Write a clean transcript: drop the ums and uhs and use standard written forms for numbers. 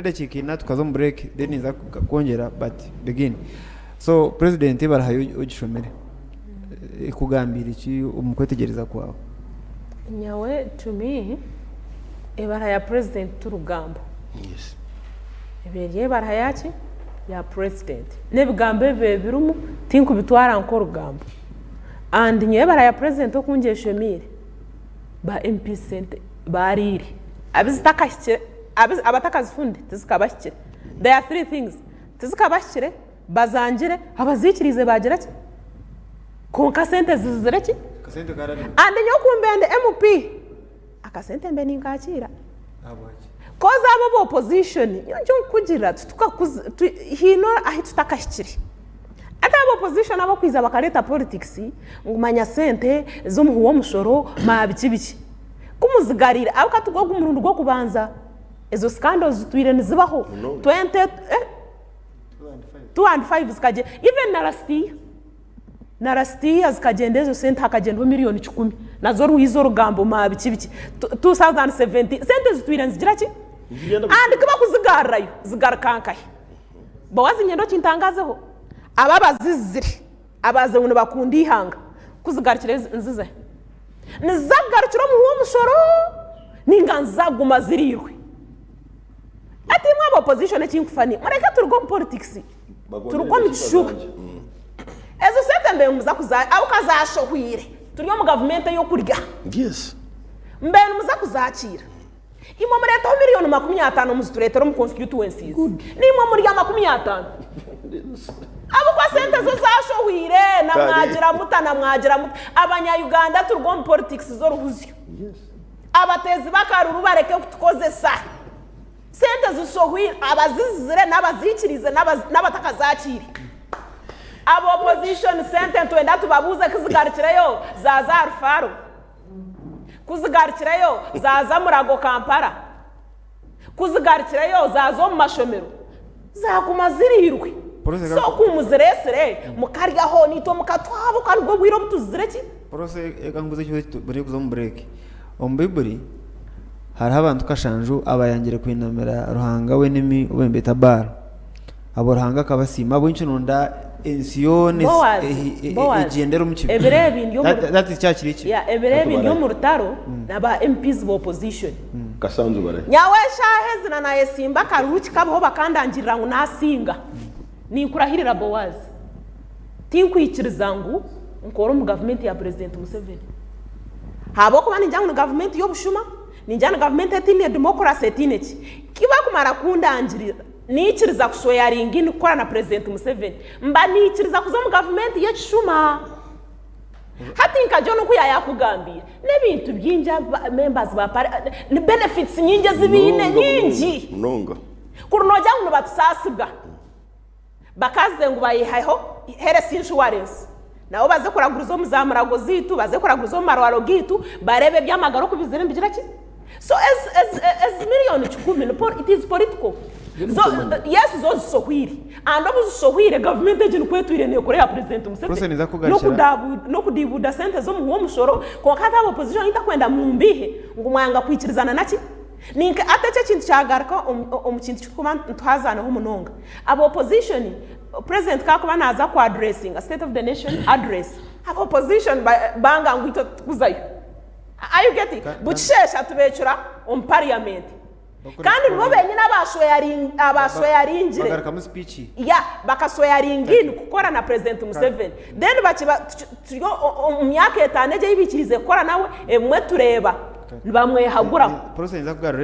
Chikina tukazom break then iza kongera but begin. So president barahayo ugishomere ikugambira iki umukwetegereza kwawe? Nyawe to me ebaraya president turugambo. Yes. Ebeye baraya ki ya president. Nebigambe bebirumu tinku bitwara nko rugambo. And nyawe baraya president okunjeshomire ba MP center bariri. Abizitakashi abatakazifunde tizikabashikire. There are three things. Tizikabashikire bazangire abazikirize bagira ki konka sente zizire ki kasente garani ande nyokumbende MP akasente mbe ninkakira abaki koza abo opposition nyo kugira hino ahitutakashikire ata abo opposition abo kwiza bakareta politics ngumanya sente zo muhuwo mushoro mabiki kumuzigarira abo katugo gumurundo go kubanza ezo scandals twire nizibaho 205 zikaje even narasti zikagenda ezo sente hakagenda miliyoni 10 nazo ruhizo rugambo mabiki 2017 sente zitwire nzigira ki and kuba kuzigarayo zigarkankaye bawazi nyendo kintangazeho ababazizire abaze ngo bakundi ihanga kuzigarikire nzize nizagarikira mu uwo mushoro ninganzaguma zirirwe ati mwa opposition ekinkufani mureka turugo politics turugo mishuka ezo sente mbe muza kuza au kazashohwire turiyo mu government yo kurya. Yes. Mbe muza kuzakira imo mureta miliyoni 50 mu turetero mu constituencies nimo muri ya 50 abo kwa sente zo zashohwire na mwagira mutana mwagira abanya Uganda turugo mu politics zo ruhuzyo. Yes. Abatezi bakaruru bareke kutukozesa sente zishohwire abazizire n'abazikirize n'abatakazakiri abo opposition sente twenda tubabuze kuzigarikirayo zaza Alfaro kuzigarikirayo zaza Murago Kampala kuzigarikirayo zazo mu mashomero zakumazirirwe so kumuziresere mukaryaho nito mukatwabo karwo bwiro butuzireki porose ekanguze cyo bari kuzo mu break ombiburi hari abantu kashanju abayangire kwinamira ruhanga we nimi ubembeta bar abo ruhanga kabasima abo inchonda ensione egendero mu kibi eberebi ndyo that is church rich ya eberebi ndyo mu rutaro naba MPs bo opposition kasanzu bare nyawe shahe zina na yesimba karuki kabaho bakandangirira ngo nasinga ni kurahirira Bowazi tinkwikiriza ngo nkoro mu government ya president Museveni habo kuba ninjanga mu government yo bushuma ninjana government etine democracy etine kiba kumara kundangirira nikiriza kushoya ringini gukora na president Museveni mba nikiriza kuzo mu government yeshuma hati nkajo no kuyaya kugambira nebintu byinja members ba benefits nyinje zibine nyinji nonga kurunoja ngo batusasibwa bakaze ngo bayihaho health insurance nawo baze kuragurizo muzamurago zitu baze kuragurizo marwaro gitu barebe byamagaro kubizire mbigira ki so as million 10 it is political. So yes zo sohwiri ando busohwire government ejinu kwetwire ne korea president Museveni no kudibuda sente zo mu mushoro ko kata opposition itakwenda mumbihe ngumwanga kwikirizana naki ninka atache kintu cyagarka omukintu cyukuma ntwazana ho munonga abo opposition president kakuba naza ku addressing a state of the nation address abo opposition banga ngwito kuzayo are you getting buchesha tubecura parliament kandi nibo benyine abashoyaringire bagaraka mu speech ya bakasoyaringine gukora na president Museveni then bakiba turiyo umyaka 5 eje yibikirize gukora nawe emwe tureba bamwe hagura process za kugarura